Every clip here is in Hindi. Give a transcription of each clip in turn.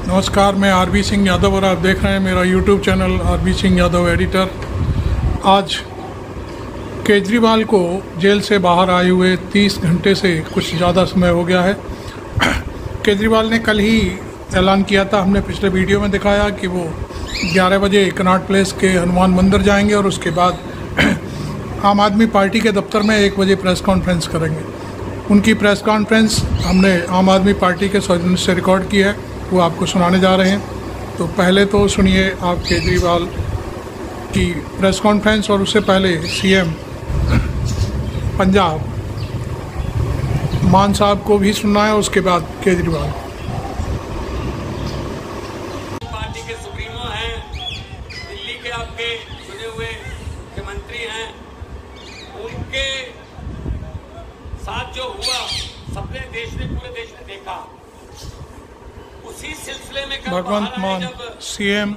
नमस्कार, मैं आरबी सिंह यादव और आप देख रहे हैं मेरा YouTube channel RB Singh Yadav editor. आज केजरीवाल को जेल से बाहर आए हुए 30 घंटे से कुछ ज़्यादा समय हो गया है। केजरीवाल ने कल ही ऐलान किया था, हमने पिछले वीडियो में दिखाया कि वो 11 बजे कनॉट प्लेस के हनुमान मंदिर जाएंगे और उसके बाद आम आदमी पार्टी के दफ्तर में 1 बजे प्रेस कॉन्फ्रेंस करेंगे। उनकी प्रेस कॉन्फ्रेंस हमने आम आदमी पार्टी के सौजन्य से रिकॉर्ड की है, वो आपको सुनाने जा रहे हैं। तो पहले तो सुनिए आप केजरीवाल की प्रेस कॉन्फ्रेंस और उससे पहले सीएम पंजाब मान साहब को भी सुनना है, उसके बाद केजरीवाल। पार्टी के सुप्रीमो हैं, दिल्ली के आपके चुने हुए मुख्यमंत्री हैं, उनके साथ जो हुआ सबने पूरे देश ने देखा। उसी सिलसिले में भगवंत मान सीएम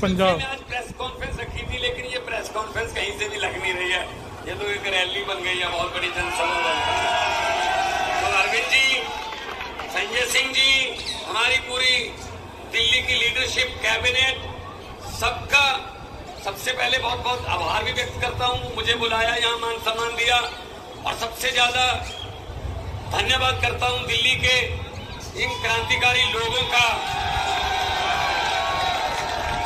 पंजाब आज प्रेस कॉन्फ्रेंस रखी थी, लेकिन ये प्रेस कॉन्फ्रेंस कहीं से भी लग नहीं रही है, ये तो एक रैली बन गई है, बहुत बड़ी जनसभा बन गई है। तो अरविंद जी, संजय सिंह जी, हमारी पूरी दिल्ली की लीडरशिप, कैबिनेट, सबका सबसे पहले बहुत बहुत आभार भी व्यक्त करता हूँ। मुझे बुलाया, यहाँ मान सम्मान दिया, और सबसे ज्यादा धन्यवाद करता हूँ दिल्ली के इन क्रांतिकारी लोगों का,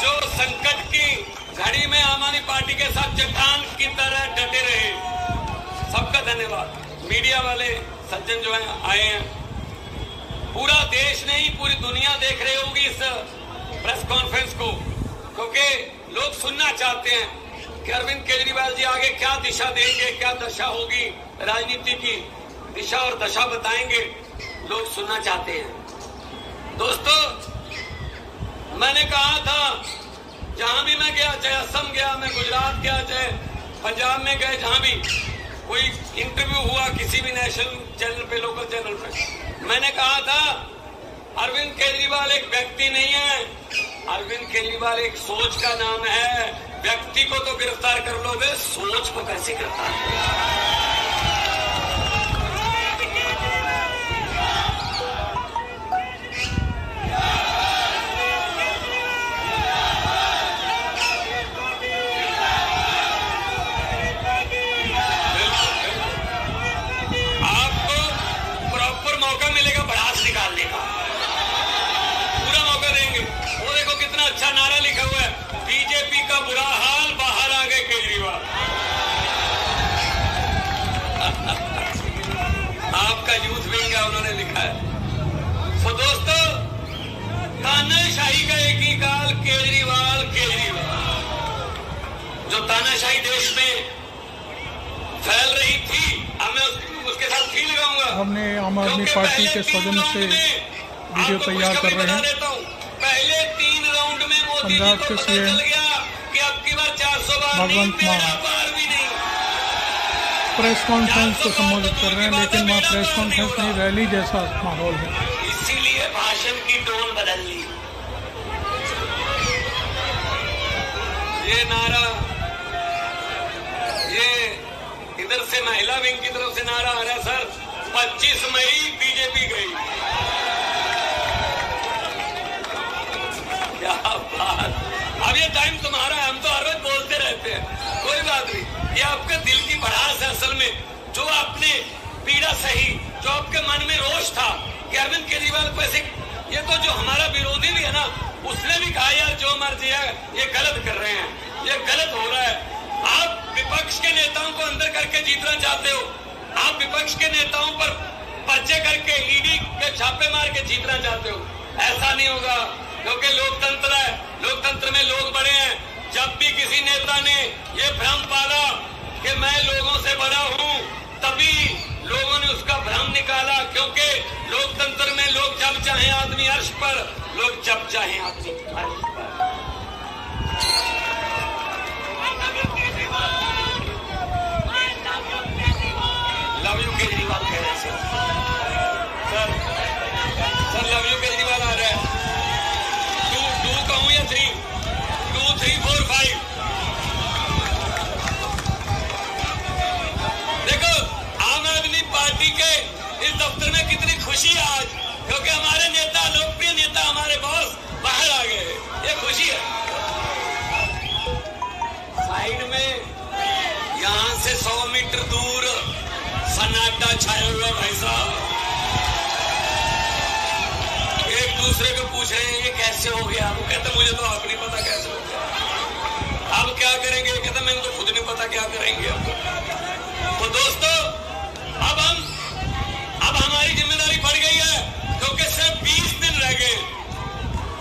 जो संकट की घड़ी में आम आदमी पार्टी के साथ चट्टान की तरह डटे रहे। सबका धन्यवाद। मीडिया वाले सज्जन जो हैं आए हैं, पूरा देश नहीं पूरी दुनिया देख रही होगी इस प्रेस कॉन्फ्रेंस को, क्योंकि लोग सुनना चाहते हैं कि अरविंद केजरीवाल जी आगे क्या दिशा देंगे, क्या दशा होगी, राजनीति की दिशा और दशा बताएंगे, लोग सुनना चाहते हैं। दोस्तों, मैंने कहा था जहां भी मैं गया, चाहे असम गया, मैं गुजरात गया, चाहे पंजाब में गए, जहां भी कोई इंटरव्यू हुआ किसी भी नेशनल चैनल पे, लोकल चैनल पे, मैंने कहा था अरविंद केजरीवाल एक व्यक्ति नहीं है, अरविंद केजरीवाल एक सोच का नाम है। व्यक्ति को तो गिरफ्तार कर लोगे, सोच को कैसे गिरफ्तार करोगे? अच्छा नारा लिखा हुआ है, बीजेपी का बुरा हाल, बाहर आ गए केजरीवाल। आपका यूथ विंग है, उन्होंने लिखा है। तो दोस्तों, तानाशाही का एक ही काल, केजरीवाल केजरीवाल। जो तानाशाही देश में फैल रही थी, अब मैं उसके साथ फी लगाऊंगा। हमने आम आदमी पार्टी के सौजन्य से वीडियो तैयार कर रहे हैं। पहले 3 राउंड में मोदी जी को पता चल गया कि अब की बार 400 बार नहीं, तेरा बार भी नहीं। प्रेस कॉन्फ्रेंस को संबोधित कर रहे हैं, लेकिन वहाँ प्रेस कॉन्फ्रेंस नहीं, रैली जैसा माहौल है, इसीलिए भाषण की टोन बदल ली। ये नारा, ये इधर से महिला विंग की तरफ से नारा आ रहा है, सर 25 मई बीजेपी गई। अब ये टाइम तुम्हारा है, हम तो हर रोज बोलते रहते हैं, कोई बात नहीं। ये आपके दिल की भड़ास है असल में, जो आपने पीड़ा सही, जो आपके मन में रोष था कि अरविंद केजरीवाल को ऐसे, ये तो जो हमारा विरोधी भी है ना, उसने भी कहा यार जो मर्जी है, ये गलत कर रहे हैं, ये गलत हो रहा है। आप विपक्ष के नेताओं को अंदर करके जीतना चाहते हो, आप विपक्ष के नेताओं पर पर्चे करके ईडी के छापे मार के जीतना चाहते हो, ऐसा नहीं होगा, क्योंकि लोकतंत्र है, लोकतंत्र में लोग बड़े हैं। जब भी किसी नेता ने ये भ्रम पाला कि मैं लोगों से बड़ा हूं, तभी लोगों ने उसका भ्रम निकाला, क्योंकि लोकतंत्र में लोग जब चाहे आदमी अर्श पर, लोग जब चाहे आदमी अर्श पर। लव यू केजरीवाल कह रहे हैं सर, लव यू केजरीवाल आ रहा है। 2 कहूं या 3? 2, 3, 4, 5। देखो, आम आदमी पार्टी के इस दफ्तर में कितनी खुशी है आज, क्योंकि हमारे नेता, लोकप्रिय नेता, हमारे बॉस मीटर दूर सन्नाटा छाया हुआ भाई साहब। एक दूसरे को पूछ रहे हैं ये कैसे हो गया। वो कहते मुझे तो आप नहीं पता कैसे हो गया। अब क्या करेंगे? कहते मैंने तो खुद नहीं पता क्या करेंगे अब। तो दोस्तों अब हमारी जिम्मेदारी बढ़ गई है, क्योंकि सिर्फ 20 दिन रह गए।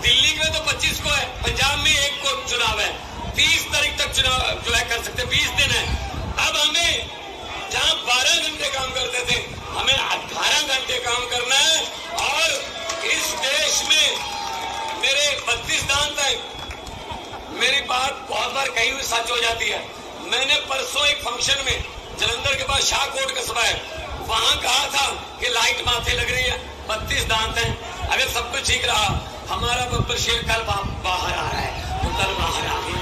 दिल्ली में तो 25 को है, पंजाब में 1 को चुनाव है, 30 तारीख तक चुनाव जो है कर सकते, 20 दिन है। अब हमें जहां 12 घंटे काम करते थे, हमें 18 घंटे काम करना है। और इस देश में मेरे 32 दांत हैं। मेरी बात बहुत बार कही हुई सच हो जाती है। मैंने परसों एक फंक्शन में जलंधर के पास शाहकोट कस्बा है, वहां कहा था कि लाइट माथे लग रही है, 32 दांत हैं। अगर सब कुछ ठीक रहा, हमारा बब्बर शेर कल बाहर आ रहा है, तो कल बाहर आ गया।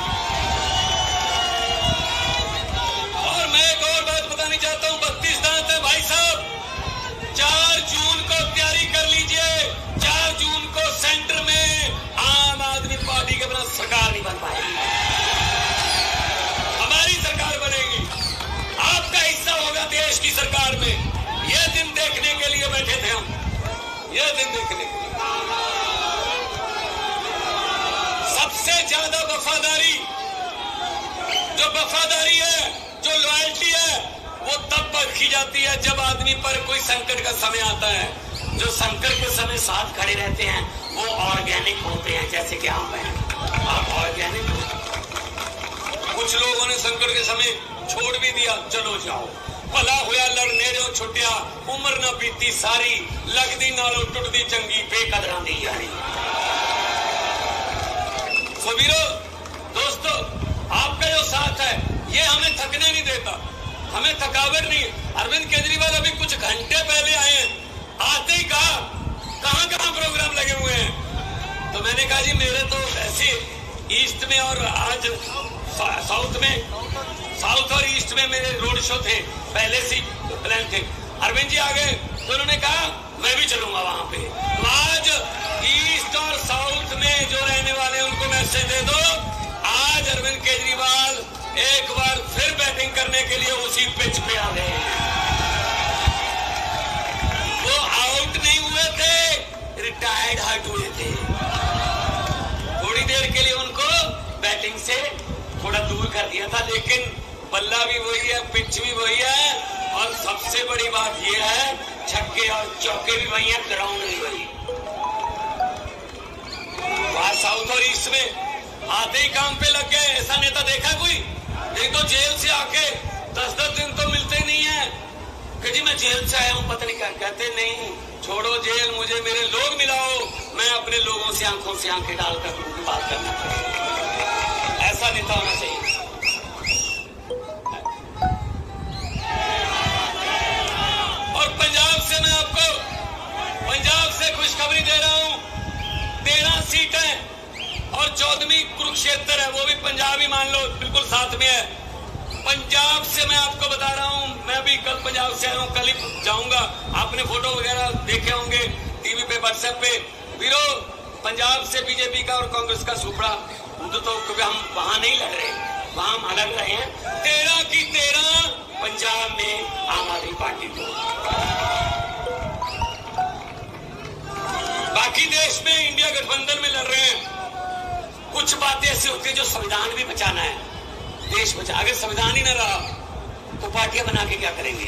और मैं एक और बात बतानी चाहता हूं, 32 दांत है भाई साहब। 4 जून को तैयारी कर लीजिए। 4 जून को सेंटर में आम आदमी पार्टी के बिना सरकार नहीं बन पाएगी। हमारी सरकार बनेगी, आपका हिस्सा होगा देश की सरकार में। यह दिन देखने के लिए बैठे थे हम, यह दिन देखने के लिए। सबसे ज्यादा वफादारी है, जो लॉयल्टी है, वो तब परखी जाती है जब आदमी पर कोई संकट का समय आता है। जो संकट के समय साथ खड़े रहते हैं वो ऑर्गेनिक होते हैं, जैसे कि आप हैं, आप ऑर्गेनिक हो। कुछ लोगों ने संकट के समय छोड़ भी दिया, चलो जाओ भला होया लड़ने दो छुट्टिया, उम्र ना बीती सारी, लगदी नालों टुटदी चंगी, बेकदरां दी यारी। सो वीरो दोस्तों, आपका जो साथ है ये हमें थकने नहीं देता, हमें थकावट नहीं। अरविंद केजरीवाल अभी कुछ घंटे पहले आए हैं, आते ही कहा कहां प्रोग्राम लगे हुए हैं। तो मैंने कहा जी मेरे तो ऐसे ईस्ट में और आज साउथ और ईस्ट में मेरे रोड शो थे, पहले से प्लान थे। अरविंद जी आ गए तो उन्होंने कहा मैं भी चलूंगा वहां पे। तो आज ईस्ट और साउथ में जो रहने वाले हैं उनको मैसेज दे दो, आज अरविंद केजरीवाल एक बार फिर बैटिंग करने के लिए उसी पिच पे आ गए। वो आउट नहीं हुए थे, रिटायर्ड हट हुए थे। थोड़ी देर के लिए उनको बैटिंग से थोड़ा दूर कर दिया था, लेकिन बल्ला भी वही है, पिच भी वही है, और सबसे बड़ी बात यह है छक्के और चौके भी वही है, ग्राउंड भी वही। वहां साउथ और ईस्ट में आते ही काम पे लग गए। ऐसा नेता देखा कोई? नहीं तो जेल से आके 10-10 दिन तो मिलते ही नहीं है कि जी मैं जेल से आया हूं, पता नहीं क्या कहते। नहीं, छोड़ो जेल, मुझे मेरे लोग मिलाओ, मैं अपने लोगों से आंखों से आंखें डालकर उनकी बात करना चाहिए। ऐसा नेता होना चाहिए। और पंजाब से खुशखबरी दे रहा हूं, 13 सीटें और 14वीं कुरुक्षेत्र है, वो भी पंजाब ही मान लो, बिल्कुल साथ में है। पंजाब से मैं आपको बता रहा हूं, मैं भी कल पंजाब से आया हूं, कल ही जाऊंगा। आपने फोटो वगैरह देखे होंगे टीवी पे, व्हाट्सएप पे। वीरो, पंजाब से बीजेपी का और कांग्रेस का सुपड़ा तो क्योंकि हम वहां नहीं लड़ रहे, वहां हम अलग रहे हैं। 13 की 13 पंजाब में आम आदमी पार्टी को। बाकी देश में इंडिया गठबंधन में लड़ रहे हैं। कुछ बातें ऐसी होती है जो संविधान भी बचाना है, देश बचा। अगर संविधान ही न रहा तो पार्टियां बना के क्या करेंगे,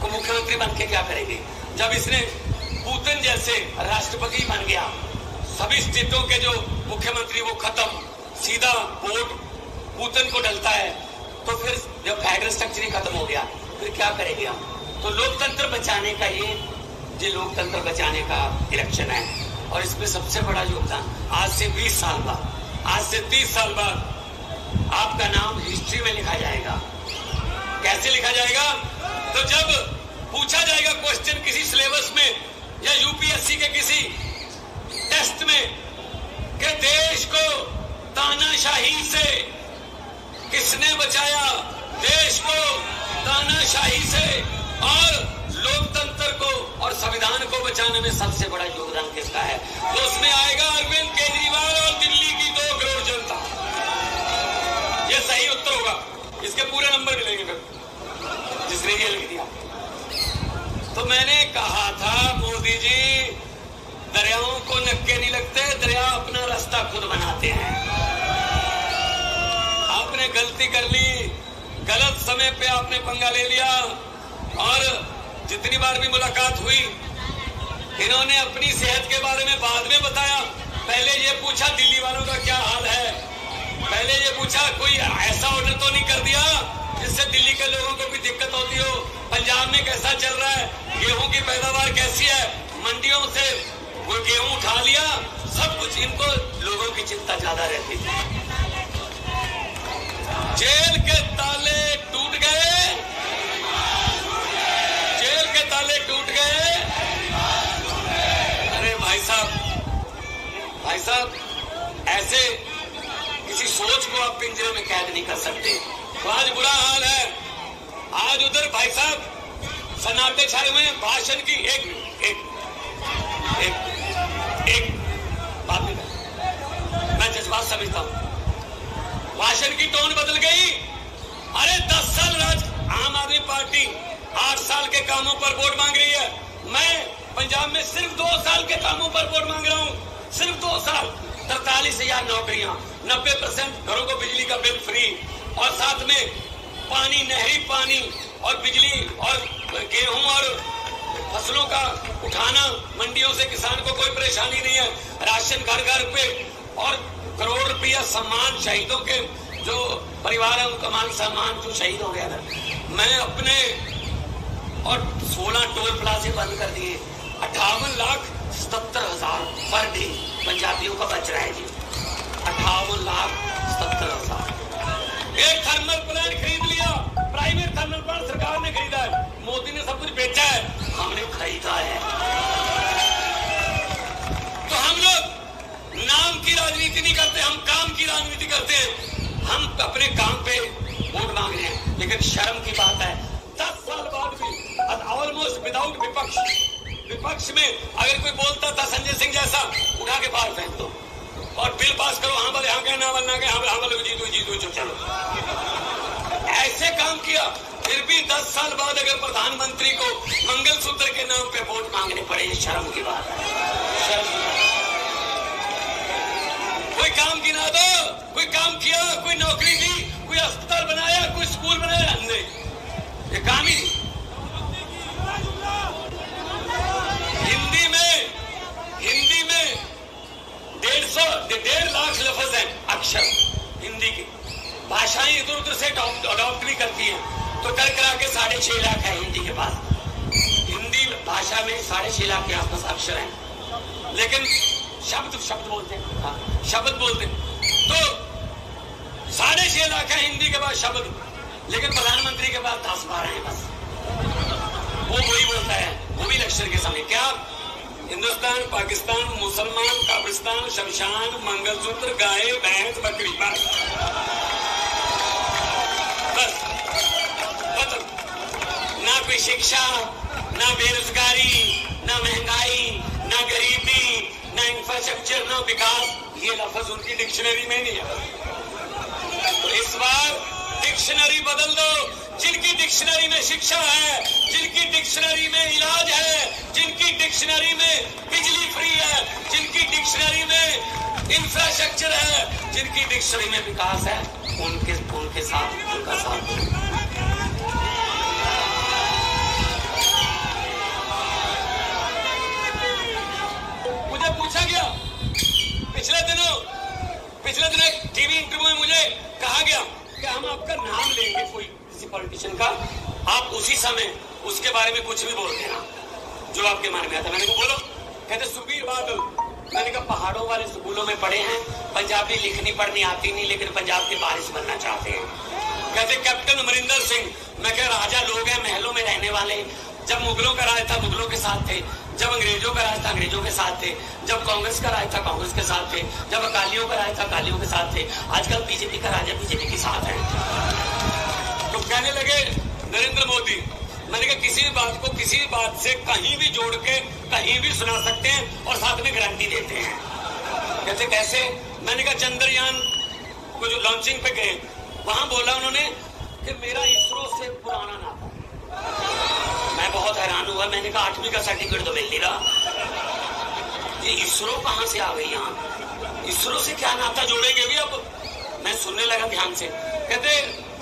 को मुख्यमंत्री बन के क्या करेंगे। जब इसने पुतिन जैसे राष्ट्रपति बन गया, सभी स्टेटों के जो मुख्यमंत्री वो खत्म, सीधा वोट पुतिन को डलता है, तो फिर जब फेडरल स्ट्रक्चर ही खत्म हो गया फिर क्या करेंगे हम। तो लोकतंत्र बचाने का ये लोकतंत्र बचाने का इलेक्शन है, और इसमें सबसे बड़ा योगदान आज से 20 साल बाद, आज से 30 साल बाद आपका नाम हिस्ट्री में लिखा जाएगा। कैसे लिखा जाएगा? तो जब पूछा जाएगा क्वेश्चन किसी सिलेबस में या यूपीएससी के किसी टेस्ट में कि देश को तानाशाही से किसने बचाया, देश को तानाशाही से और लोकतंत्र को और संविधान को बचाने में सबसे बड़ा योगदान किसका है, तो उसमें आएगा अरविंद केजरीवाल और दिल्ली की 2 करोड़ जनता। ये सही उत्तर होगा, इसके पूरे नंबर मिलेंगे फिर। गलती कर ली, गलत समय पे आपने पंगा ले लिया। और जितनी बार भी मुलाकात हुई, इन्होंने अपनी सेहत के बारे में बाद में बताया। पहले ये पूछा दिल्ली वालों का क्या हाल है, पहले ये पूछा कोई ऐसा ऑर्डर तो नहीं कर दिया जिससे दिल्ली के लोगों को भी दिक्कत होती हो। पंजाब में कैसा चल रहा है, गेहूं की पैदावार कैसी है, मंडियों से वो गेहूं उठा लिया, सब कुछ। इनको लोगों की चिंता ज्यादा रहती थी। जेल के ताले टूट गए, जेल के ताले टूट गए। अरे भाई साहब, ऐसे किसी सोच को आप पिंजरे में कैद नहीं कर सकते। तो आज बुरा हाल है। आज उधर भाई साहब सन्नाटे छाए हुए हैं। भाषण की एक बात नहीं, मैं जज्बात समझता हूं। भाषण की टोन बदल गई। अरे 10 साल आम आदमी पार्टी 8 साल के कामों पर वोट मांग रही है। मैं पंजाब में सिर्फ 2 साल के कामों पर वोट मांग रहा हूं, सिर्फ 2 साल। 43,000 नौकरियां, 90% घरों को बिजली का बिल फ्री, और साथ में पानी, नहरी पानी और बिजली और गेहूं और फसलों का उठाना। मंडियों से किसान को कोई परेशानी नहीं है। राशन घर घर पे, और करोड़ रुपया सम्मान शहीदों के जो परिवार है उनका मान सम्मान जो शहीद हो गया था। मैं अपने और 16 टोल प्लाजे बंद कर दिए। 58,77,000 पर डे पंजाबियों का बच रहा है जी। 58,77,000। एक थर्मल प्लांट खरीद लिया, प्राइवेट थर्मल प्लांट सरकार ने खरीदा है। मोदी ने सब कुछ बेचा है, हमने खरीदा है। तो हम लोग नाम की राजनीति नहीं करते, हम काम की राजनीति करते हैं। हम अपने काम पे वोट मांग रहे हैं, लेकिन शर्म की बात है 10 साल बाद भी ऑलमोस्ट विदाउट विपक्ष में अगर कोई बोलता था संजय सिंह जैसा, उठा के बाहर फेंक दो और बिल पास करो। हाँ बोले, हाँ कहना बनना के, हाँ बोले जीतो चलो। ऐसे काम किया। फिर भी 10 साल बाद अगर प्रधानमंत्री को मंगलसूत्र के नाम पे वोट मांगने पड़े, ये शर्म की बात है। कोई काम गिना दो, कोई काम किया, कोई नौकरी दी, कोई अस्पताल बनाया, कोई स्कूल बनाया, हमने ये काम ही नहीं। हिंदी में 1.5 लाख लफ्ज हैं, अक्षर हिंदी की। भाषाएं इधर उधर से अडॉप्ट भी करती हैं, तो कर करा के 6.5 लाख है हिंदी के पास। हिंदी भाषा में 6.5 लाख के आसपास अक्षर हैं, लेकिन शब्द बोलते हैं। हाँ, शब्द बोलते हैं। तो 6.5 लाख है हिंदी के पास शब्द, लेकिन प्रधानमंत्री के पास 10-12 है बस। वो वही बोलता है, वो भी इलेक्शन के समय। क्या हिंदुस्तान, पाकिस्तान, मुसलमान, कब्रिस्तान, शमशान, मंगलसूत्र, गाय, भैंस, बकरी, बस। ना कोई शिक्षा, ना बेरोजगारी, ना महंगाई, ना गरीबी, ना इंफ्रास्ट्रक्चर, ना विकास। ये लफ्ज उनकी डिक्शनरी में नहीं है। तो इस बार डिक्शनरी बदल दो। जिनकी डिक्शनरी में शिक्षा है, जिनकी डिक्शनरी में इलाज है, जिनकी डिक्शनरी में बिजली फ्री है, जिनकी डिक्शनरी में इंफ्रास्ट्रक्चर है, जिनकी डिक्शनरी में विकास है, उनके साथ उनका साथ। मुझे पूछा गया पिछले दिनों एक टीवी इंटरव्यू में मुझे कहा गया कि हम आपका नाम लेंगे कोई किसी पॉलिटिशियन का, आप उसी समय उसके बारे में कुछ भी बोल देना जो आपके मन में आता। मैंने कहा बोलो। कहते सुखबीर बादल। मैंने कहा पहाड़ों वाले स्कूलों में पढ़े हैं, पंजाबी लिखनी पढ़नी आती नहीं, लेकिन पंजाब के बारिश बनना चाहते हैं। कहते कैप्टन अमरिंदर सिंह। मैं कह राजा लोग हैं, महलों में रहने वाले। जब मुगलों का राज था मुगलों के साथ थे, जब अंग्रेजों का राज था अंग्रेजों के साथ थे, जब कांग्रेस का राज था कांग्रेस के साथ थे, जब अकालियों का राज था अकालियों के साथ थे। आजकल बीजेपी का राज है, बीजेपी के साथ है। तो कहने लगे नरेंद्र मोदी। मैंने कहा किसी भी बात को किसी भी बात से कहीं भी जोड़ के कहीं भी सुना सकते हैं और साथ में गारंटी देते हैं। कहते कैसे? मैंने कहा चंद्रयान को जो लॉन्चिंग पे गए, वहां बोला उन्होंने कि मेरा इसरो से पुराना नाता। मैं बहुत हैरान हुआ। मैंने कहा 8वीं का सर्टिफिकेट तो मिल नहीं रहा, ये इसरो कहां से आ गई यहाँ? इसरो से क्या नाता जोड़ेंगे भी? अब मैं सुनने लगा ध्यान से। कहते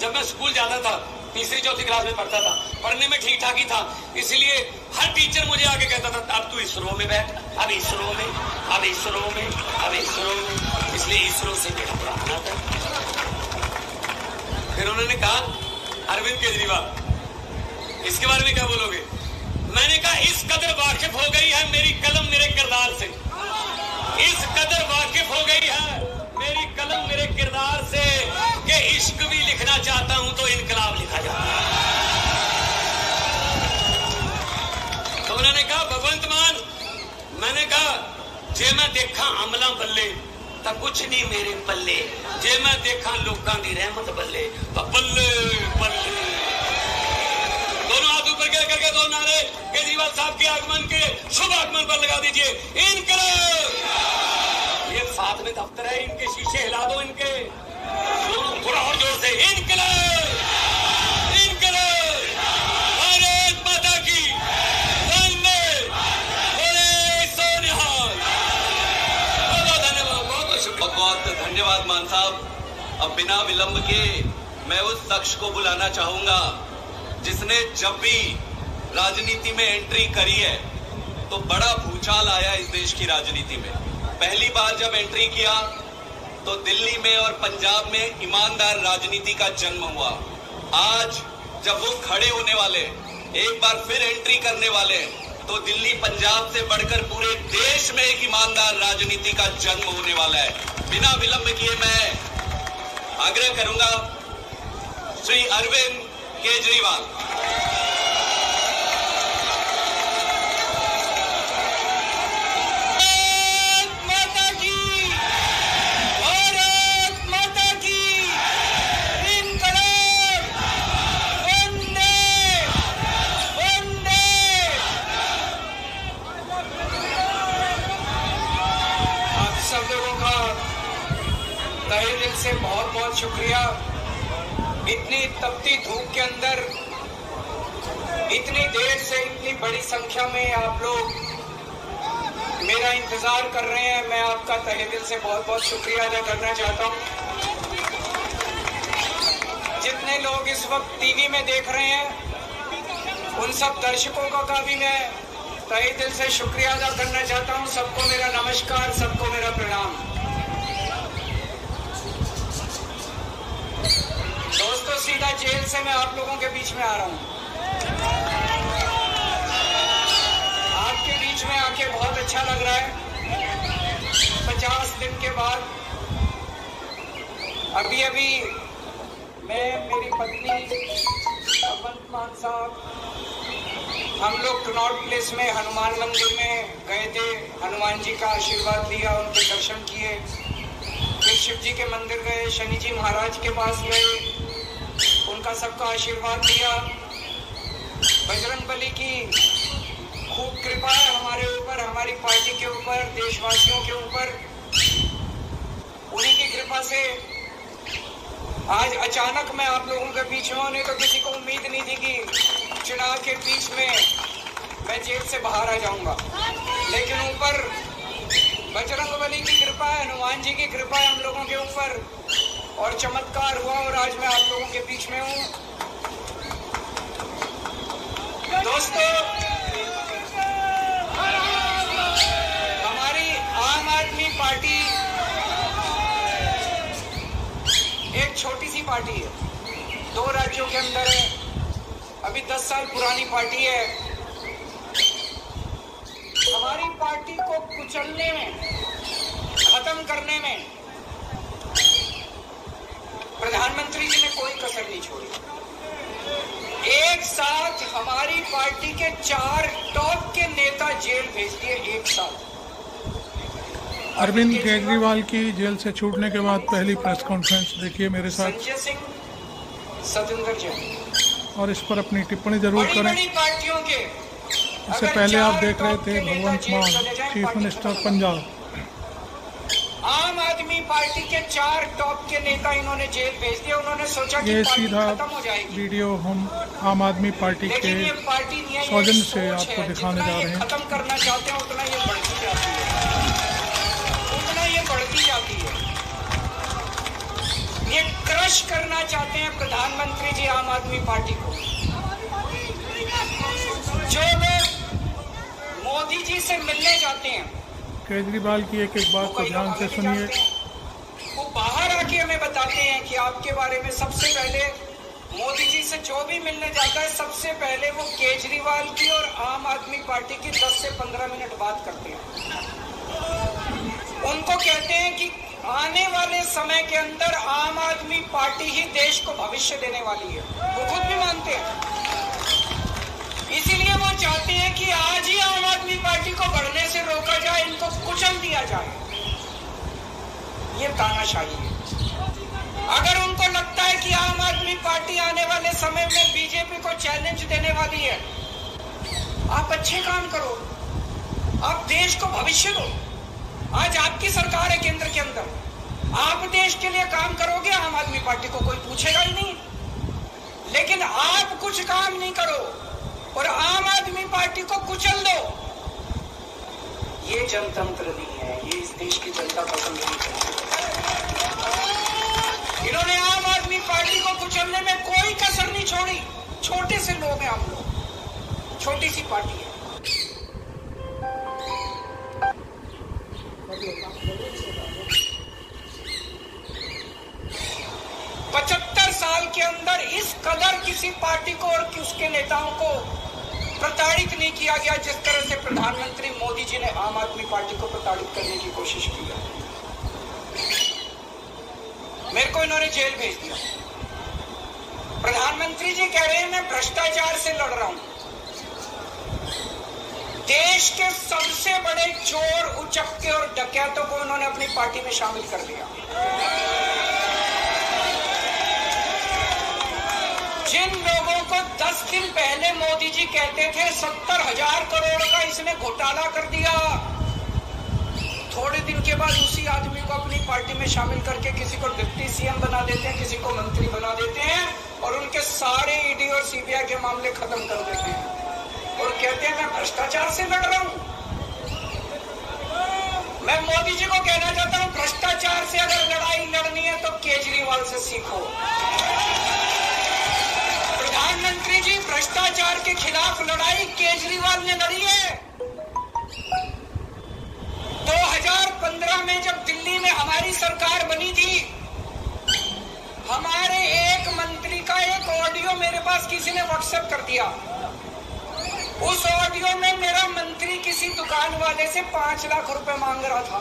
जब मैं स्कूल जाता था, तीसरी चौथी क्लास में पढ़ता था, पढ़ने में ठीक ठाक ही था, इसलिए हर टीचर मुझे आके कहता था अब तू इस रो में बैठ, अब इस रो में, अब इस रो में, अब इस रो में, इसलिए इस रो से मेरा पढ़ाना था। फिर उन्होंने कहा अरविंद केजरीवाल इसके बारे में क्या बोलोगे? मैंने कहा इस कदर वाकिफ हो गई है मेरी कलम मेरे किरदार से, इस कदर वाकिफ हो गई है मेरी कलम मेरे किरदार से कि इश्क भी लिखना चाहता हूं तो इनकलाब लिखा जाता है। तो उन्होंने कहा भगवंत मान, मैंने कहा जे मैं देखा अमला बल्ले तो कुछ नहीं मेरे पल्ले, जे मैं देखा लोकां दी रहमत बल्ले तो बल्ले बल्ले। दोनों हाथ ऊपर करके दो नारे केजरीवाल साहब के आगमन के शुभ आगमन पर लगा दीजिए। इनकलाब, ये साथ में दफ्तर है, इनके शीशे हिला दो, इनके थोड़ा और जोर से। इनकलाब, इनकलाब, भारत माता की वंदे, बोले सो निहाल। बहुत धन्यवाद, बहुत शुक्रिया, बहुत धन्यवाद मान साहब। अब बिना विलंब के मैं उस शख्स को बुलाना चाहूंगा जिसने जब भी राजनीति में एंट्री करी है तो बड़ा भूचाल आया इस देश की राजनीति में। पहली बार जब एंट्री किया तो दिल्ली में और पंजाब में ईमानदार राजनीति का जन्म हुआ। आज जब वो खड़े होने वाले, एक बार फिर एंट्री करने वाले, तो दिल्ली पंजाब से बढ़कर पूरे देश में एक ईमानदार राजनीति का जन्म होने वाला है। बिना विलंब किए मैं आग्रह करूंगा श्री अरविंद केजरीवाल। तहे दिल से बहुत बहुत शुक्रिया। इतनी तपती धूप के अंदर इतनी देर से इतनी बड़ी संख्या में आप लोग मेरा इंतजार कर रहे हैं, मैं आपका तहे दिल से बहुत बहुत शुक्रिया अदा करना चाहता हूं। जितने लोग इस वक्त टीवी में देख रहे हैं उन सब दर्शकों का भी मैं तहे दिल से शुक्रिया अदा करना चाहता हूं। सबको मेरा नमस्कार, सबको मेरा प्रणाम। दोस्तों, सीधा जेल से मैं आप लोगों के बीच में आ रहा हूं। आपके बीच में आके बहुत अच्छा लग रहा है। 50 दिन के बाद अभी मैं, मेरी पत्नी भगवंत मान साहब, हम लोग कनॉट प्लेस में हनुमान मंदिर में गए थे। हनुमान जी का आशीर्वाद लिया, उनके दर्शन किए। फिर शिव जी के मंदिर गए, शनि जी महाराज के पास गए, उनका सबका आशीर्वाद लिया। बजरंगबली की खूब कृपा है हमारे ऊपर, हमारी पार्टी के ऊपर, देशवासियों के ऊपर। उन्हीं की कृपा से आज अचानक मैं आप लोगों के बीच में, होने तो किसी को उम्मीद नहीं थी कि चुनाव के बीच में मैं जेल से बाहर आ जाऊंगा, लेकिन ऊपर बजरंगबली की कृपा है, हनुमान जी की कृपा है हम लोगों के ऊपर, और चमत्कार हुआ और आज मैं आप लोगों के बीच में हूं। दोस्तों, हमारी आम आदमी पार्टी एक छोटी सी पार्टी है, 2 राज्यों के अंदर है, अभी 10 साल पुरानी पार्टी है। हमारी पार्टी को कुचलने में, खत्म करने में प्रधानमंत्री जी ने कोई कसर नहीं छोड़ी। एक साथ हमारी पार्टी के 4 टॉप के नेता जेल भेज दिए, एक साथ। अरविंद केजरीवाल की जेल से छूटने के बाद पहली प्रेस कॉन्फ्रेंस देखिए मेरे साथ। संजय सिंह, सतेंद्र जैन, और इस पर अपनी टिप्पणी जरूर करें। बड़ी पार्टियों के इससे पहले आप देख रहे थे भगवंत मान, चीफ मिनिस्टर पंजाब। आम आदमी पार्टी के 4 टॉप के नेता इन्होंने जेल भेज दिए। उन्होंने सोचा कि ये पार्टी सीधा खत्म हो जाएगी। वीडियो हम आम आदमी पार्टी के सौजन्य से आपको दिखाने जा रहे हैं। खत्म करना चाहते हैं उतना ये बढ़ती जाती है, उतना ये बढ़ती जाती है। कि क्रश करना चाहते हैं प्रधानमंत्री जी आम आदमी पार्टी को। जो लोग मोदी जी से मिलने जाते हैं, केजरीवाल की एक एक बात को ध्यान से सुनिए। वो बाहर आके हमें बताते हैं कि आपके बारे में सबसे पहले मोदी जी से जो भी मिलने जाता है सबसे पहले वो केजरीवाल की और आम आदमी पार्टी की 10 से 15 मिनट बात करते हैं। उनको कहते हैं कि आने वाले समय के अंदर आम आदमी पार्टी ही देश को भविष्य देने वाली है, वो खुद भी मानते हैं। इसीलिए वो चाहते हैं कि आज ही आम आदमी पार्टी को बढ़ने से रोका जाए, इनको कुचल दिया जाए। ये तानाशाही है। अगर उनको लगता है कि आम आदमी पार्टी आने वाले समय में बीजेपी को चैलेंज देने वाली है, आप अच्छे काम करो, आप देश को भविष्य दो। आज आपकी सरकार है केंद्र के अंदर, आप देश के लिए काम करोगे, आम आदमी पार्टी को कोई पूछेगा ही नहीं। लेकिन आप कुछ काम नहीं करो और आम आदमी पार्टी को कुचल दो, ये जनतंत्र नहीं है, ये इस देश की जनता पसंद नहीं करती। इन्होंने आम आदमी पार्टी को कुचलने में कोई कसर नहीं छोड़ी। छोटे से लोग हैं हम लोग, छोटी सी पार्टी है। 75 साल के अंदर इस कदर किसी पार्टी को और उसके नेताओं को प्रताड़ित नहीं किया गया जिस तरह से प्रधानमंत्री मोदी जी ने आम आदमी पार्टी को प्रताड़ित करने की कोशिश की है। मेरे को इन्होंने जेल भेज दिया। प्रधानमंत्री जी कह रहे हैं मैं भ्रष्टाचार से लड़ रहा हूं। देश के सबसे बड़े चोर, उचक्के और डकैतों को उन्होंने अपनी पार्टी में शामिल कर लिया। जिन लोगों को 10 दिन पहले मोदी जी कहते थे 70,000 करोड़ का इसने घोटाला कर दिया, थोड़े दिन के बाद उसी आदमी को अपनी पार्टी में शामिल करके किसी को डिप्टी सीएम बना देते हैं, किसी को मंत्री बना देते हैं और उनके सारे ईडी और सीबीआई के मामले खत्म कर देते हैं और कहते हैं मैं भ्रष्टाचार से लड़ रहा हूं। मैं मोदी जी को कहना चाहता हूं, भ्रष्टाचार से अगर लड़ाई लड़नी है तो केजरीवाल से सीखो। प्रधानमंत्री जी, भ्रष्टाचार के खिलाफ लड़ाई केजरीवाल ने लड़ी है। 2015 में जब दिल्ली में हमारी सरकार बनी थी, हमारे एक मंत्री का एक ऑडियो मेरे पास किसी ने व्हाट्सएप कर दिया। उस ऑडियो में मेरा मंत्री किसी दुकान वाले से 5 लाख रुपए मांग रहा था।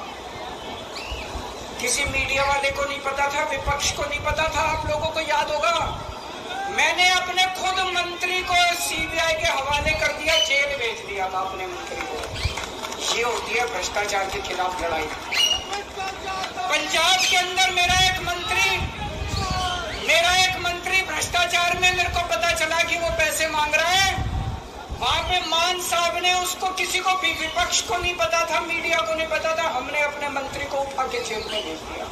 किसी मीडिया वाले को नहीं पता था, विपक्ष को नहीं पता था। आप लोगों को याद होगा, मैंने अपने खुद मंत्री को सीबीआई के हवाले कर दिया, जेल भेज दिया था अपने मंत्री को। ये होती है भ्रष्टाचार के खिलाफ लड़ाई। पंजाब के अंदर मेरा एक मंत्री भ्रष्टाचार में, मेरे को पता चला कि वो पैसे मांग रहा है। वहां पे मान साहब ने उसको, किसी को भी, विपक्ष को नहीं पता था, मीडिया को नहीं पता था, हमने अपने मंत्री को उठा के जेल में भेज दिया।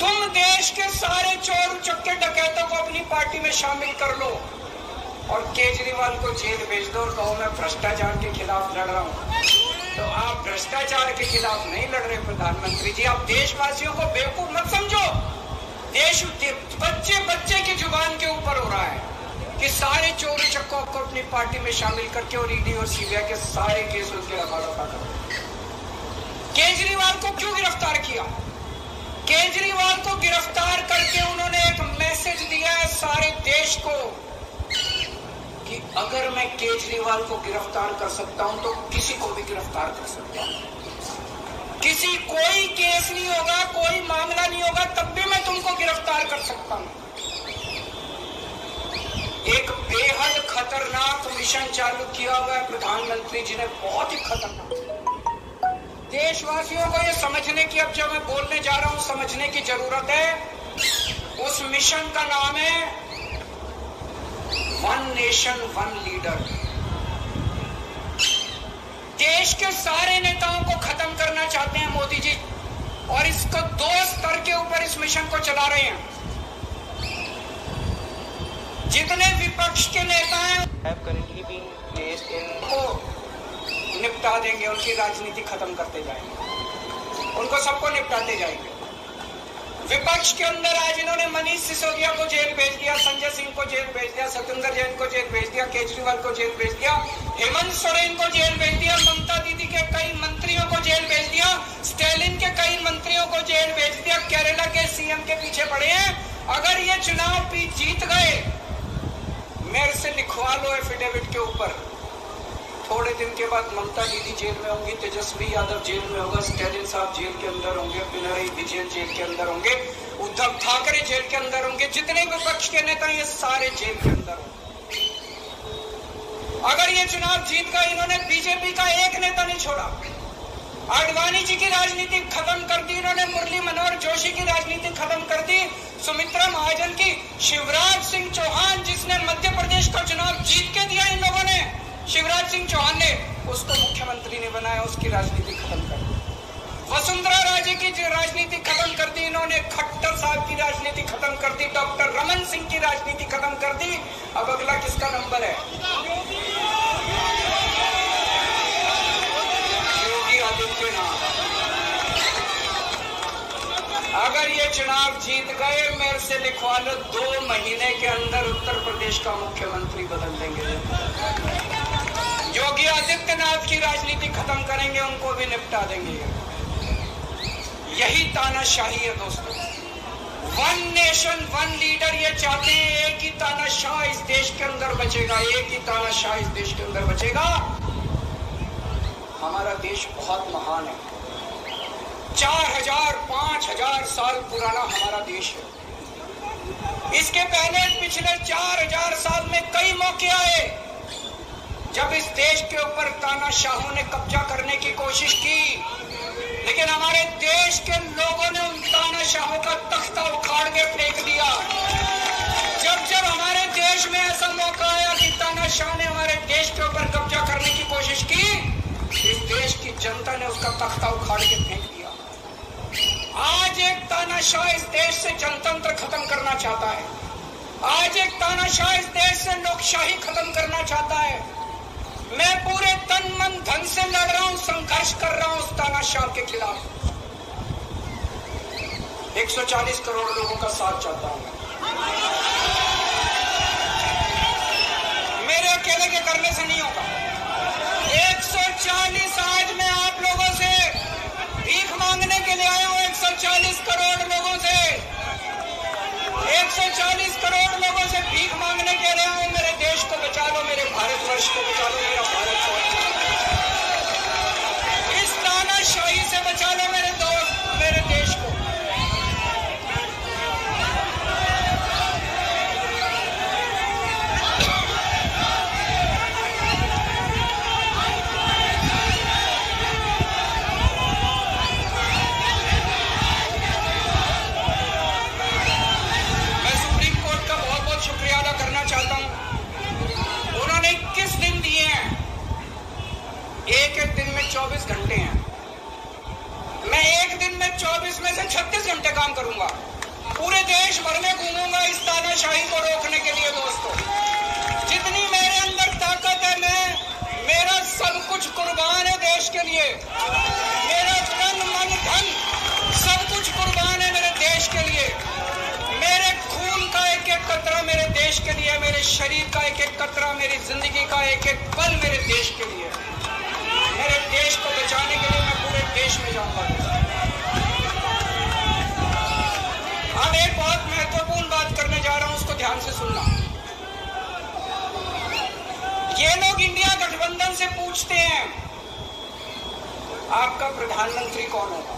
तुम देश के सारे चोर उचक्के डकैतों को अपनी पार्टी में शामिल कर लो और केजरीवाल को जेल भेज दो और कहो मैं भ्रष्टाचार के खिलाफ लड़ रहा हूं। तो आप भ्रष्टाचार के खिलाफ नहीं लड़ रहे प्रधानमंत्री जी। आप देशवासियों को बेवकूफ मत समझो। देश बच्चे की जुबान के ऊपर हो रहा है कि सारे चोर उचक्कों को अपनी पार्टी में शामिल करके और ईडी और सीबीआई के सारे केस उनके हवाले करो। केजरीवाल को क्यों गिरफ्तार किया? केजरीवाल को गिरफ्तार करके उन्होंने एक मैसेज दिया है सारे देश को कि अगर मैं केजरीवाल को गिरफ्तार कर सकता हूं तो किसी को भी गिरफ्तार कर सकता हूं। कोई केस नहीं होगा, कोई मामला नहीं होगा, तब भी मैं तुमको गिरफ्तार कर सकता हूं। एक बेहद खतरनाक मिशन चालू किया हुआ है प्रधानमंत्री जी ने, बहुत ही खतरनाक। देशवासियों को ये समझने की, अब जब मैं बोलने जा रहा हूं, समझने की जरूरत है। उस मिशन का नाम है वन नेशन वन लीडर। देश के सारे नेताओं को खत्म करना चाहते हैं मोदी जी और इसको 2 स्तर के ऊपर इस मिशन को चला रहे हैं। जितने विपक्ष के नेता हैं वो निपटा देंगे, उनकी राजनीति खत्म करते जाएंगे, उनको सबको निपटाते जाएंगे। विपक्ष के अंदर आज इन्होंने मनीष सिसोदिया को जेल भेज दिया, संजय सिंह को जेल भेज दिया, सत्येंद्र जैन को जेल भेज दिया, केजरीवाल को जेल भेज दिया, हेमंत सोरेन को जेल भेज दिया, ममता दीदी के कई मंत्रियों को जेल भेज दिया, स्टालिन के कई मंत्रियों को जेल भेज दिया, केरला के सीएम के पीछे पड़े हैं। अगर ये चुनाव जीत गए, मेरे से लिखवा लो एफिडेविट के ऊपर, थोड़े दिन के बाद ममता दीदी जेल में होंगी, तेजस्वी यादव जेल में होगा, स्टालिन साहब जेल के अंदर होंगे, पिनराई विजयन जेल के अंदर होंगे, उद्धव ठाकरे जेल के अंदर होंगे, जितने विपक्ष के नेता ये सारे जेल के अंदर होंगे। अगर ये चुनाव जीत गए, इन्होंने बीजेपी का एक नेता नहीं छोड़ा। आडवाणी जी की राजनीति खत्म कर दी इन्होंने, मुरली मनोहर जोशी की राजनीति खत्म कर दी, सुमित्रा महाजन की, शिवराज सिंह चौहान जिसने मध्य प्रदेश का चुनाव जीत के दिया, इन लोगों ने शिवराज सिंह चौहान ने उसको मुख्यमंत्री ने बनाया, उसकी राजनीति खत्म कर दी। वसुंधरा राजे की राजनीति खत्म कर दी इन्होंने, खट्टर साहब की राजनीति खत्म कर दी, डॉक्टर रमन सिंह की राजनीति खत्म कर दी। अब अगला किसका नंबर है? योगी आदित्यनाथ। अगर ये चुनाव जीत गए, मेरे से लिखवा लो, 2 महीने के अंदर उत्तर प्रदेश का मुख्यमंत्री बदल देंगे। योगी आदित्यनाथ की राजनीति खत्म करेंगे, उनको भी निपटा देंगे। यही तानाशाही है दोस्तों। 1 नेशन 1 लीडर ये चाहते हैं, एक ही तानाशाह इस देश के अंदर बचेगा, एक ही तानाशाह इस देश के अंदर बचेगा। हमारा देश बहुत महान है, 4000 5000 साल पुराना हमारा देश है। इसके पहले पिछले 4000 साल में कई मौके आए जब इस देश के ऊपर तानाशाहों ने कब्जा करने की कोशिश की, लेकिन हमारे देश के लोगों ने उन तानाशाहों का तख्ता उखाड़ के फेंक दिया। जब जब हमारे देश में ऐसा मौका आया कि तानाशाह ने हमारे देश के ऊपर कब्जा करने की कोशिश की, इस देश की जनता ने उसका तख्ता उखाड़ के फेंक दिया। आज एक तानाशाह इस देश से जनतंत्र खत्म करना चाहता है, आज एक तानाशाह इस देश से लोकशाही खत्म करना चाहता है। मैं पूरे तन मन धन से लड़ रहा हूं, संघर्ष कर रहा हूं उस तानाशाह के खिलाफ। 140 करोड़ लोगों का साथ चाहता हूं। मेरे अकेले के करने से नहीं होगा। 140 आज मैं आप लोगों से भीख मांगने के लिए आया हूं, 140 करोड़ लोगों से, 140 करोड़ लोगों से भीख मांगने के लिए आया हूं। मेरे देश को बचा लो, मेरे भारतवर्ष को बचा लो, मेरा भारत इस तानाशाही से बचा लो मेरे दोस्त, मेरे देश को। मैं सुप्रीम कोर्ट का बहुत बहुत शुक्रिया अदा करना चाहता हूं। उन्होंने 21 दिन दिए हैं, एक एक दिन में 24 घंटे हैं। मैं एक दिन में 24 में से 36 घंटे काम करूंगा, पूरे देश भर में घूमूंगा इस तानाशाही को रोकने के लिए। दोस्तों, जितनी मेरे अंदर ताकत है, मेरा सब कुछ कुर्बान है देश के लिए, मेरा तन मन धन सब कुछ कुर्बान है मेरे देश के लिए। मेरे खून का एक एक कतरा मेरे देश के लिए, मेरे शरीर का एक एक कतरा, मेरी जिंदगी का एक एक पल मेरे देश के लिए। मेरे देश को बचाने के लिए मैं पूरे देश में जाऊंगा। अब एक बहुत महत्वपूर्ण बात करने जा रहा हूं, उसको ध्यान से सुनना। ये लोग इंडिया गठबंधन से पूछते हैं आपका प्रधानमंत्री कौन होगा।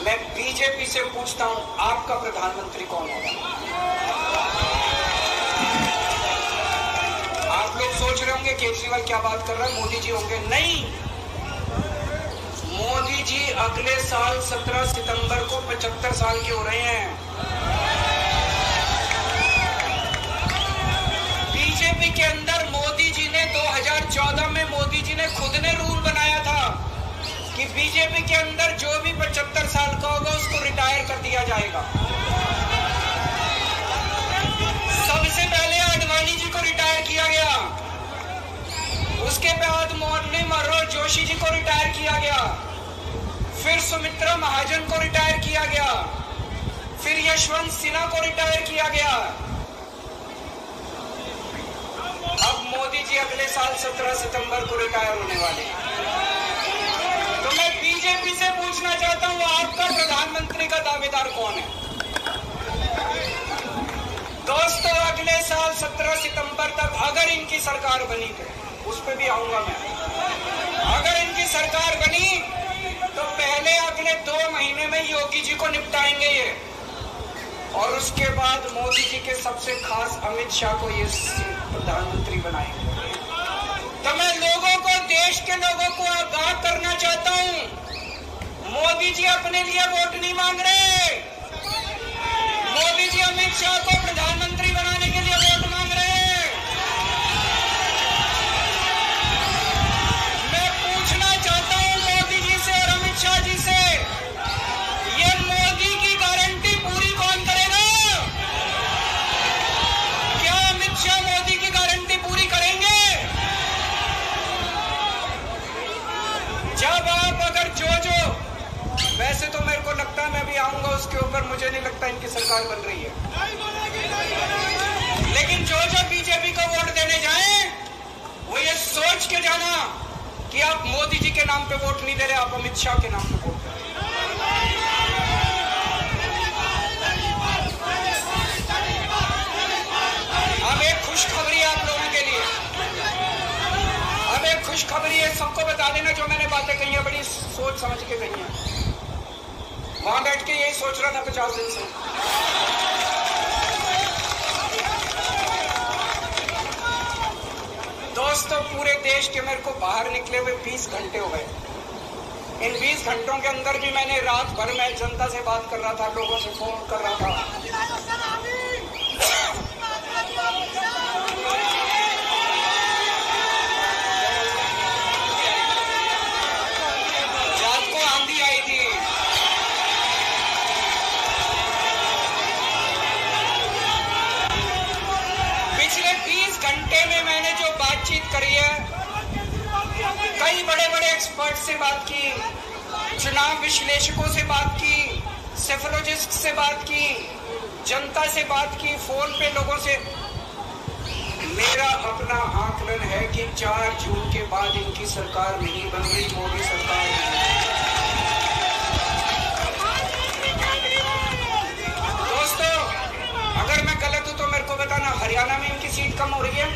मैं बीजेपी से पूछता हूं आपका प्रधानमंत्री कौन होगा। आप लोग सोच रहे होंगे केजरीवाल क्या बात कर रहा है, मोदी जी होंगे। नहीं, मोदी जी अगले साल 17 सितंबर को 75 साल के हो रहे हैं। बीजेपी के अंदर मोदी जी ने 2014 में मोदी जी ने खुद ने रूल बनाया था कि बीजेपी के अंदर जो भी 75 साल का होगा उसको रिटायर कर दिया जाएगा। सबसे पहले आडवाणी जी को रिटायर किया गया, उसके बाद मुरली मनोहर जोशी जी को रिटायर किया गया, फिर सुमित्रा महाजन को रिटायर किया गया, फिर यशवंत सिन्हा को रिटायर किया गया। अब मोदी जी अगले साल 17 सितंबर को रिटायर होने वाले हैं। तो मैं बीजेपी से पूछना चाहता हूं, आपका प्रधानमंत्री का दावेदार कौन है? दोस्तों, अगले साल 17 सितंबर तक अगर इनकी सरकार बनी, उस पर भी आऊंगा मैं, अगर इनकी सरकार बनी तो पहले अगले 2 महीने में योगी जी को निपटाएंगे ये, और उसके बाद मोदी जी के सबसे खास अमित शाह को ये प्रधानमंत्री बनाएंगे। तो मैं लोगों को, देश के लोगों को आगाह करना चाहता हूं, मोदी जी अपने लिए वोट नहीं मांग रहे, मोदी जी अमित शाह को प्रधानमंत्री बनाने के लिए वोट मांग रहे हैं। मैं पूछना चाहता हूं मोदी जी से और अमित शाह जी से, ये मोदी की गारंटी पूरी कौन करेगा? क्या अमित शाह मोदी की गारंटी पूरी करेंगे? जब आप अगर जो वैसे तो मेरे को लगता है, मैं भी आऊंगा उसके ऊपर, मुझे नहीं लगता इनकी सरकार बन रही है, लेकिन जो बीजेपी को वोट देने जाए वो ये सोच के जाना कि आप मोदी जी के नाम पे वोट नहीं दे रहे, आप अमित शाह के नाम पे वोट दे रहे। अब एक खुशखबरी आप लोगों के लिए, अब एक खुशखबरी है, सबको बता देना, जो मैंने बातें कही है बड़ी सोच समझ के कही है, वहां बैठ के यही सोच रहा था 50 दिन से। दोस्तों, पूरे देश के मेरे को बाहर निकले हुए 20 घंटे हो गए। इन 20 घंटों के अंदर भी मैंने रात भर में जनता से बात कर रहा था, लोगों से फोन कर रहा था। रात को आंधी आई थी, पिछले 20 घंटे में मैंने जो बातचीत करी है, कई बड़े बड़े एक्सपर्ट से बात की, चुनाव विश्लेषकों से बात की, सेफोलॉजिस्ट से बात की, जनता से बात की, फोन पे लोगों से। मेरा अपना आकलन है कि 4 जून के बाद इनकी सरकार नहीं बन रही, मोदी सरकार नहीं। दोस्तों, अगर मैं गलत हूं तो मेरे को बताना, हरियाणा में इनकी सीट कम हो रही है,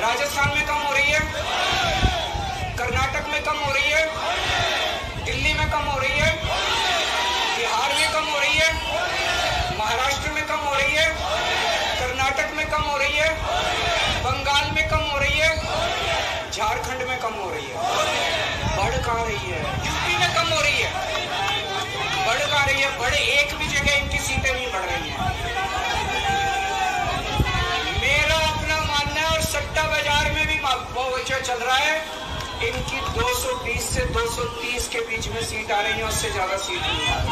राजस्थान में कम हो रही है, कर्नाटक में कम हो रही है, दिल्ली में कम हो रही है, बिहार में कम हो रही है, महाराष्ट्र में कम हो रही है, कर्नाटक में कम हो रही है, बंगाल में कम हो रही है, झारखंड में कम हो रही है। बढ़ कहां रही है? यूपी में कम हो रही है, बढ़ कहां रही है? बड़े एक भी जगह इनकी सीटें नहीं बढ़ रही हैं। मेरा अपना मानना है, और सट्टा बाजार में भी वो जो चल रहा है, इनकी 220 से 230 के बीच में सीट आ रही है, उससे ज्यादा सीट नहीं आ रही।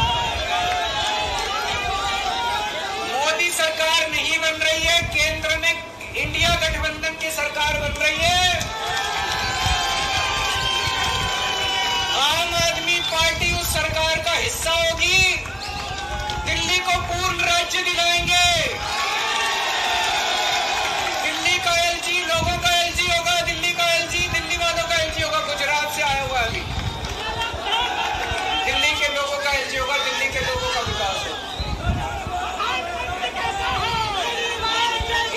मोदी सरकार नहीं बन रही है, केंद्र में इंडिया गठबंधन की सरकार बन रही है। आम आदमी पार्टी उस सरकार का हिस्सा होगी, दिल्ली को पूर्ण राज्य दिलाएंगे, दिल्ली का एलजी लोगों का एलजी होगा, दिल्ली का एलजी दिल्ली वालों का एलजी होगा, गुजरात से आया हुआ है अभी, दिल्ली के लोगों का एलजी होगा, दिल्ली के लोगों का विकास होगा।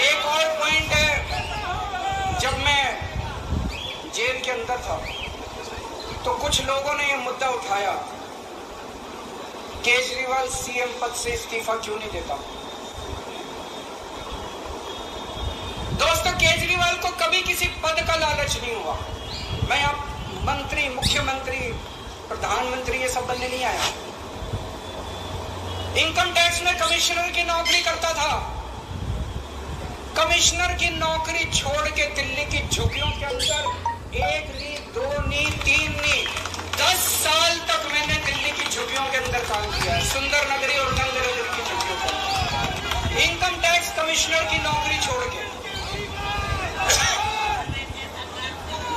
एक और पॉइंट है, जब मैं जेल के अंदर था तो कुछ लोगों ने यह मुद्दा उठाया, केजरीवाल सीएम पद से इस्तीफा क्यों नहीं देता? दोस्तों, केजरीवाल को कभी किसी पद का लालच नहीं हुआ। मैं अब मंत्री, मुख्यमंत्री, प्रधानमंत्री ये सब बनने नहीं आया। इनकम टैक्स में कमिश्नर की नौकरी करता था, कमिश्नर की नौकरी छोड़ के दिल्ली की झुग्गियों के अंदर 1 नी, 2 नी, 3 नी, 10 साल तक मैंने दिल्ली की झुग्गियों के अंदर काम किया है, सुंदर नगरी और नंदनगर की झुग्गियों पर। इनकम टैक्स कमिश्नर की नौकरी छोड़ के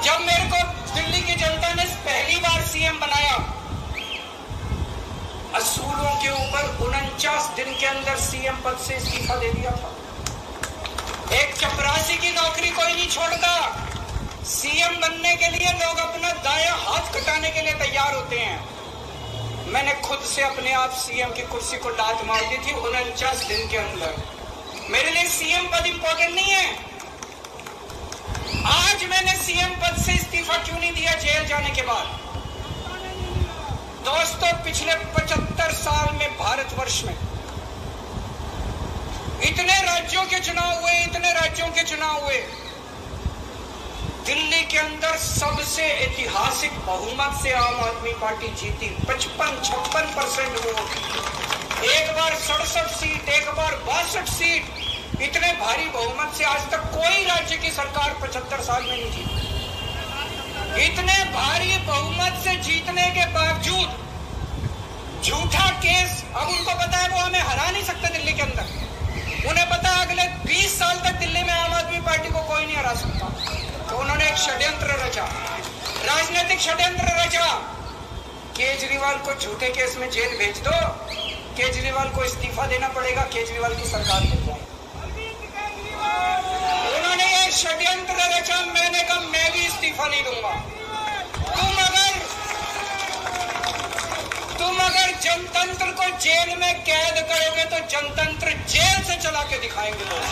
जब मेरे को दिल्ली की जनता ने पहली बार सीएम बनाया के अंदर सीएम पद से इस्तीफा दे दिया था। एक चपरासी की नौकरी कोई नहीं छोड़ता। सीएम बनने के लिए लोग अपना दायां हाथ कटाने के लिए तैयार होते हैं। मैंने खुद से अपने आप सीएम की कुर्सी को लात मार दी थी 49 दिन के अंदर। मेरे लिए सीएम पद इंपॉर्टेंट नहीं है। आज मैंने सीएम पद से इस्तीफा क्यों नहीं दिया जेल जाने के बाद? दोस्तों, पिछले 75 साल में भारतवर्ष में इतने राज्यों के चुनाव हुए, दिल्ली के अंदर सबसे ऐतिहासिक बहुमत से आम आदमी पार्टी जीती। 55-56% वोट, एक बार 67 सीट, एक बार 62 सीट। इतने भारी बहुमत से आज तक कोई राज्य की सरकार 75 साल में नहीं जीती। इतने भारी बहुमत से जीतने के बावजूद झूठा केस, अब उनको पता है वो हमें हरा नहीं सकते दिल्ली के अंदर। उन्हें पता है अगले 20 साल तक दिल्ली में आम आदमी पार्टी को कोई नहीं हरा सकता। तो उन्होंने एक षड्यंत्र रचा, राजनीतिक षड्यंत्र रचा। केजरीवाल को झूठे केस में जेल भेज दो, केजरीवाल को इस्तीफा देना पड़ेगा, केजरीवाल की सरकार मिल जाए। उन्होंने ये षड्यंत्र रचा। मैंने कहा मैं भी इस्तीफा नहीं दूंगा। तुम अगर जनतंत्र को जेल में कैद करोगे तो जनतंत्र जेल से चला के दिखाएंगे लोग,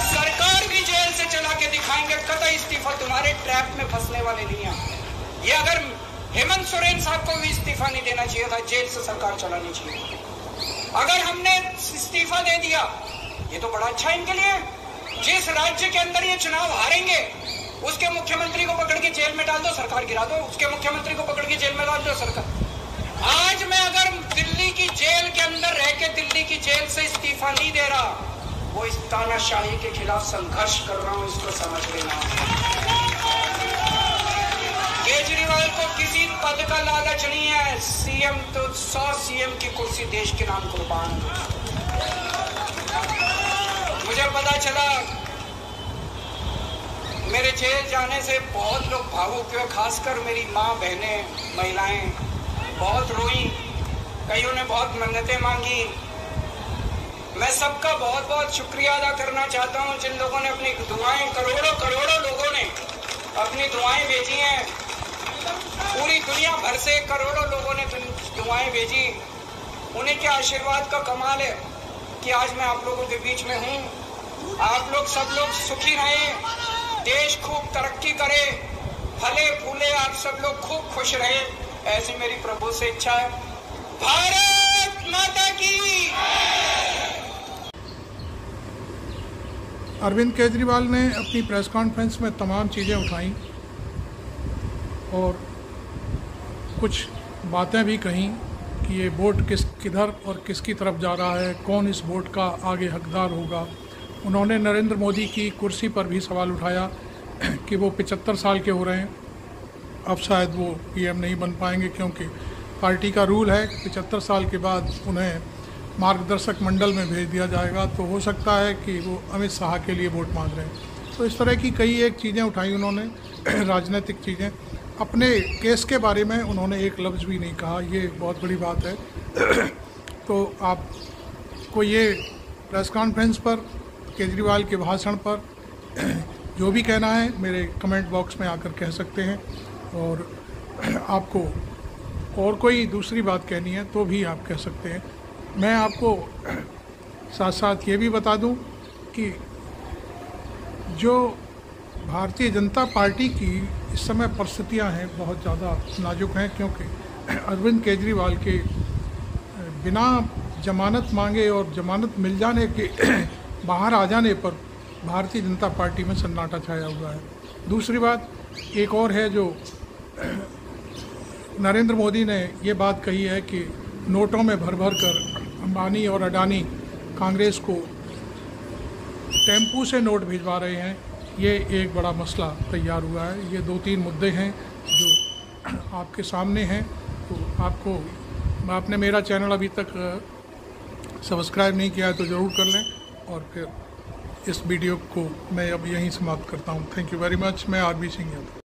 सरकार भी जेल से चला के दिखाएंगे। कतई इस्तीफा तुम्हारे ट्रैप में फंसने वाले नहीं है। ये अगर हेमंत सोरेन साहब को भी इस्तीफा नहीं देना चाहिए था, जेल से सरकार चलानी चाहिए। अगर हमने इस्तीफा दे दिया, ये तो बड़ा अच्छा इनके लिए। जिस राज्य के अंदर ये चुनाव हारेंगे उसके मुख्यमंत्री को पकड़ के जेल में डाल दो, सरकार गिरा दो। उसके मुख्यमंत्री को पकड़ के जेल में डाल दो, सरकार। आज मैं अगर दिल्ली की जेल के अंदर रह के दिल्ली की जेल से इस्तीफा नहीं दे रहा, वो इस तानाशाही के खिलाफ संघर्ष कर रहा हूं, इसको समझ लेना। केजरीवाल को किसी पद का लालच नहीं है। सीएम तो 100 सीएम की कुर्सी देश के नाम कुर्बान। मुझे पता चला मेरे जेल जाने से बहुत लोग भावुक हुए, खासकर मेरी माँ, बहनें, महिलाएं बहुत रोई। कईयों ने बहुत मन्नतें मांगी। मैं सबका बहुत बहुत शुक्रिया अदा करना चाहता हूँ जिन लोगों ने अपनी दुआएं, करोड़ों लोगों ने अपनी दुआएं भेजी हैं। पूरी दुनिया भर से करोड़ों लोगों ने दुआएं भेजी। उन्हीं के आशीर्वाद का कमाल है कि आज मैं आप लोगों के बीच में हूँ। आप लोग सब लोग सुखी रहें, देश खूब तरक्की करे, फले फूले, आप सब लोग खूब खुश रहे, ऐसी मेरी प्रभु से इच्छा है। भारत माता की। अरविंद केजरीवाल ने अपनी प्रेस कॉन्फ्रेंस में तमाम चीज़ें उठाई और कुछ बातें भी कहीं कि ये वोट किधर और किसकी तरफ जा रहा है, कौन इस वोट का आगे हकदार होगा। उन्होंने नरेंद्र मोदी की कुर्सी पर भी सवाल उठाया कि वो 75 साल के हो रहे हैं, अब शायद वो पीएम नहीं बन पाएंगे क्योंकि पार्टी का रूल है 75 साल के बाद उन्हें मार्गदर्शक मंडल में भेज दिया जाएगा। तो हो सकता है कि वो अमित शाह के लिए वोट मांग रहे हैं। तो इस तरह की कई एक चीज़ें उठाई उन्होंने, राजनीतिक चीज़ें। अपने केस के बारे में उन्होंने एक लफ्ज़ भी नहीं कहा, ये बहुत बड़ी बात है। तो आपको ये प्रेस कॉन्फ्रेंस पर, केजरीवाल के भाषण पर जो भी कहना है मेरे कमेंट बॉक्स में आकर कह सकते हैं। और आपको और कोई दूसरी बात कहनी है तो भी आप कह सकते हैं। मैं आपको साथ साथ ये भी बता दूं कि जो भारतीय जनता पार्टी की इस समय परिस्थितियां हैं बहुत ज़्यादा नाजुक हैं, क्योंकि अरविंद केजरीवाल के बिना जमानत मांगे और जमानत मिल जाने के बाहर आ जाने पर भारतीय जनता पार्टी में सन्नाटा छाया हुआ है। दूसरी बात एक और है, जो नरेंद्र मोदी ने ये बात कही है कि नोटों में भर भर कर अंबानी और अडानी कांग्रेस को टेम्पू से नोट भिजवा रहे हैं। ये एक बड़ा मसला तैयार हुआ है। ये 2-3 मुद्दे हैं जो आपके सामने हैं। तो आपने मेरा चैनल अभी तक सब्सक्राइब नहीं किया है तो ज़रूर कर लें। और फिर इस वीडियो को मैं अब यहीं समाप्त करता हूँ। Thank you very much. मैं आरबी सिंह यादव।